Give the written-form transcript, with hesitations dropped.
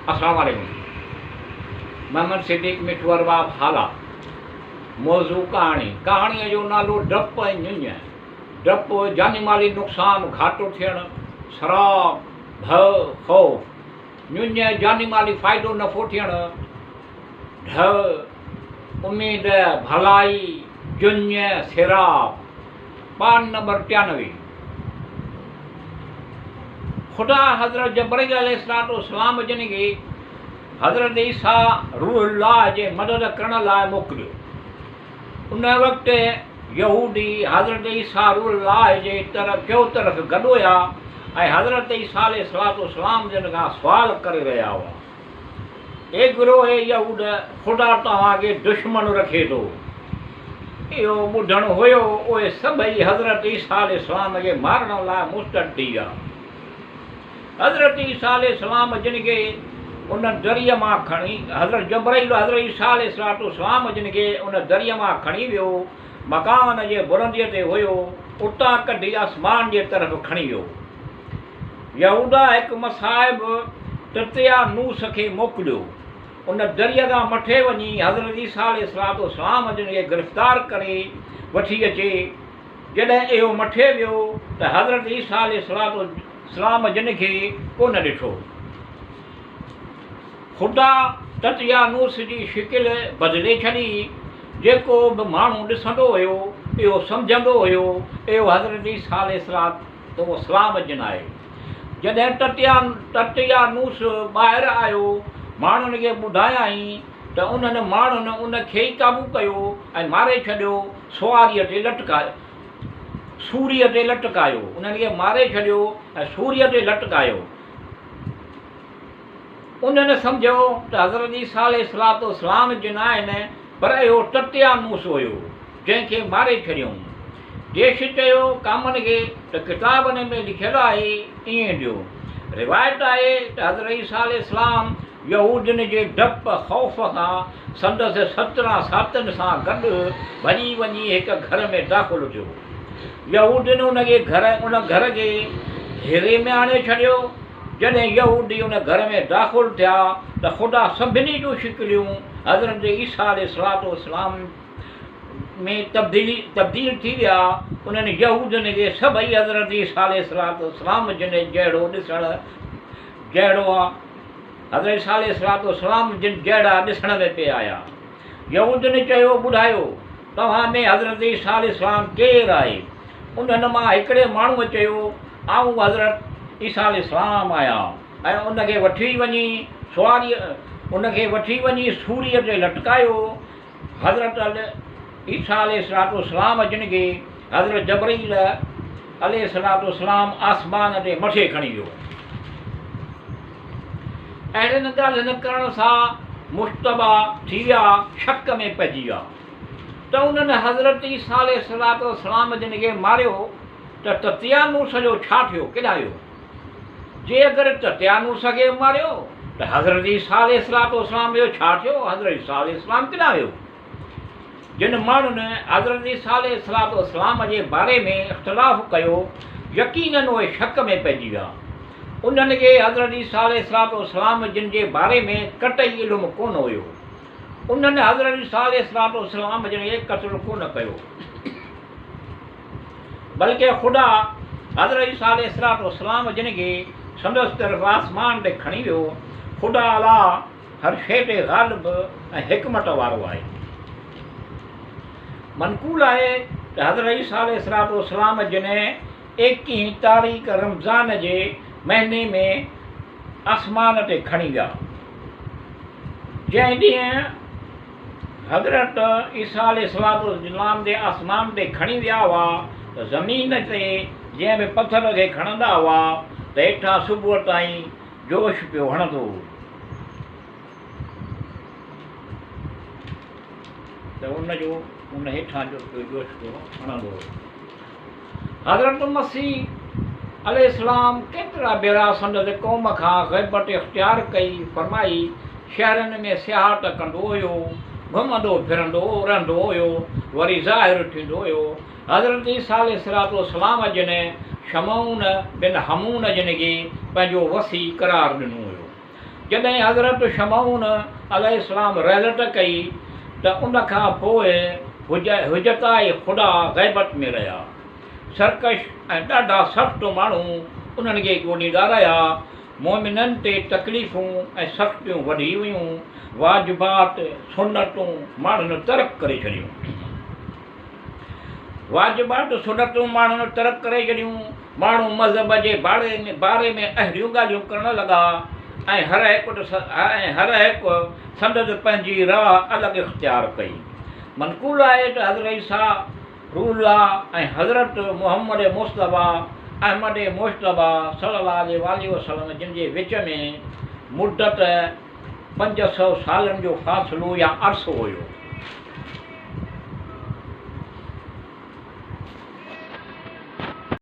अस्सलाम वालेकुम। मोहम्मद सिद्दीक मिठवर बाब हाला। मौजू कहाणीअ जो नालो डप ऐं ञुञ। डप जानी माली नुक़सान घाटो थियणु, शराब, भउ, ख़ौफ़। ञुञ जानी माली फ़ाइदो नफ़ो थियणु, ढ उम्मीद, भलाई, जुञ, सिराब। पान नंबर 93। ख़ुदा हज़रत जबरील अलैहिस्सलाम जिन खे हज़रत ईसा रूहुल्लाह जे मदद करण लाइ मोकिलियो। उन वक़्तु यहूदी हज़रत ईसा रूहुल्लाह जे तरफ़ गॾु हुया ऐं हज़रत ईसा अलैहिस्सलाम जिन खां सुवाल करे रहिया हुआ, ए गिरोह यहूद, ख़ुदा तव्हांखे दुश्मन रखे थो। इहो ॿुधणु हुयो, उहे सभई हज़रत ईसा अलैहिस्सलाम खे मारण लाइ मुस्तैद थी विया। हज़रत ईसा अलैहिस्सलाम जिन खे उन दरिया मां खणी हज़रत जबरील हज़रत ईसा अलैहिस्सलाम जिन खे उन दरिया मां खणी वियो, मकान जे बुलंदीअ ते हुयो, उतां कढी आसमान जे तरफ़ खणी वियो। यहूदा हिकु मसाइब तत्यानूस खे मोकिलियो। उन दरिया खां मथे वञी हज़रत ईसा अलैहिस्सलाम जिन खे गिरफ़्तार करे वठी अचे। जॾहिं इहो मथे वियो त हज़रत ईसा अलैहिस्सलाम जिन खे कोन ॾिठो। ख़ुदा तत्यानूस जी शिकिल बदिले छॾी। जेको बि माण्हू ॾिसंदो हुयो, इहो सम्झंदो हुयो इहो हज़रत ईसा अलैहिस्सलाम जिन आहे। जॾहिं तत्यानूस ॿाहिरि आयो, माण्हुनि खे ॿुधायई त उन्हनि माण्हुनि उन खे ई क़ाबू कयो ऐं मारे छॾियो, सूरीअ ते लटकायो। उन्हनि खे मारे छॾियो ऐं सूरीअ ते लटकायो। उन्हनि सम्झो त हज़रत ईसा अलैहिस्सलाम जिन आहिनि, पर इहो तत्यानूस हुयो जंहिंखे मारे छॾियऊं। देश चयो कामनि खे त किताबनि में लिखियलु आहे, ईअं ॾियो। रिवायत आहे त हज़रत ईसा अलैहिस्सलाम यहूदियुनि जे डप ख़ौफ़ खां संदसि 17 साथियुनि सां गॾु भॼी वञी हिकु घर में दाख़िल थियो। यहूदियुनि उन घर खे घेरे में आणे छॾियो। जॾहिं यहूदी उन घर में दाख़िल थिया त ख़ुदा सभिनी जूं शिकिलियूं हज़रत ईसा अलैहिस्सलाम में तब्दील थी विया। उन्हनि यहूदियुनि खे सभई हज़रत ईसा अलैहिस्सलाम जिन जहिड़ो आहे हज़रत ईसा अलैहिस्सलाम जिन जहिड़ा ॾिसण में पिया आया। यहूदियुनि चयो, ॿुधायो तव्हां में हज़रत ईसा अलैहिस्सलाम केरु आहे? उन्हनि मां हिकिड़े माण्हूअ चयो, आऊं हज़रत ईसा अलैहिस्सलाम आहियां। ऐं उनखे वठी वञी सूरीअ ते लटकायो। हज़रत ईसा अलैहिस्सलाम जिन खे हज़रत जबरील अलैहिस्सलाम आसमान ते मथे खणी वियो। अहिड़नि ॻाल्हियुनि करण सां मुश्तबा थी विया, शक में पइजी विया त उन्हनि हज़रत ईसा अलैहिस्सलाम जिन खे मारियो त तत्यानूस जो छा थियो, किॾायो? जे अगरि तत्यानूस खे मारियो त हज़रत ईसा अलैहिस्सलाम जो छा थियो? हज़रत ईसा अलैहिस्सलाम किॾां वियो? जिन माण्हुनि हज़रत ईसा अलैहिस्सलाम जे बारे में इख़्तिलाफ़ कयो, यकीनन उहे शक में पइजी विया। उन्हनि खे हज़रत ईसा अलैहिस्सलाम जिन जे बारे में कतई इल्मु कोन हुयो। उन्हनि हज़रत ईसा अलैहिस्सलाम जिन खे क़त्ल कोन कयो, बल्कि ख़ुदा हज़रत ईसा अलैहिस्सलाम जिन खे संदसि तरफ़ आसमान ते खणी वियो। ख़ुदा अला हर शइ ते ग़ालिब ऐं हिकमत वारो आहे। मनक़ूल आहे त हज़रत ईसा अलैहिस्सलाम जिन 21 तारीख़ रमज़ान जे महीने में आसमान ते खणी विया। जंहिं ॾींहुं हज़रत ईसा अलैहिस्सलाम जे आसमान ते खणी विया हुआ त ज़मीन ते जंहिं बि पथर खे खणंदा हुआ त हेठां सुबुह ताईं जोश पियो हणंदो हो। उन हेठां जो जोश पियो हणंदो हो। हज़रत मसीह अलैहिस्सलाम केतिरा भेरा संदसि क़ौम खां ग़ैबत इख़्तियार कई, फरमाई शहरनि में सियाहत कंदो हुयो, घुमंदो फिरंदो रहंदो हुयो, वरी ज़ाहिर थींदो हुयो। हज़रत ईसा अलैहिस्सलाम जिन शमऊन बिन हमून जिन खे पंहिंजो वसी करार ॾिनो हुयो। जॾहिं हज़रत शमऊन अलैहिस्सलाम रहलत कई त उन खां पोइ हुजताए ख़ुदा ग़ैबत में रहिया। सरकश ऐं ॾाढा सख़्तु माण्हू उन्हनि खे ॻोल्हींदा रहिया। मोमिननि ते तकलीफ़ूं ऐं सख़्तियूं वधी वियूं। वाजिबात सुनतूं माण्हुनि तर्क करे छॾियूं। वाजिबात सुनतूं माण्हुनि तर्क करे छॾियूं। माण्हू मज़हब जे बारे में अहिड़ियूं ॻाल्हियूं करण लॻा ऐं हर हिकु संदसि पंहिंजी राह अलॻि इख़्तियार कई। मनक़ूल आहे त हज़रत ईसा रूहुल्लाह ऐं हज़रत मुहम्मद मुस्तफ़ा अहमद मुश्तबा सल्लल्लाहु अलैहि वसल्लम जिन जे विच में मुद्दत 500 सालनि जो फ़ासिलो या अरसो हुयो।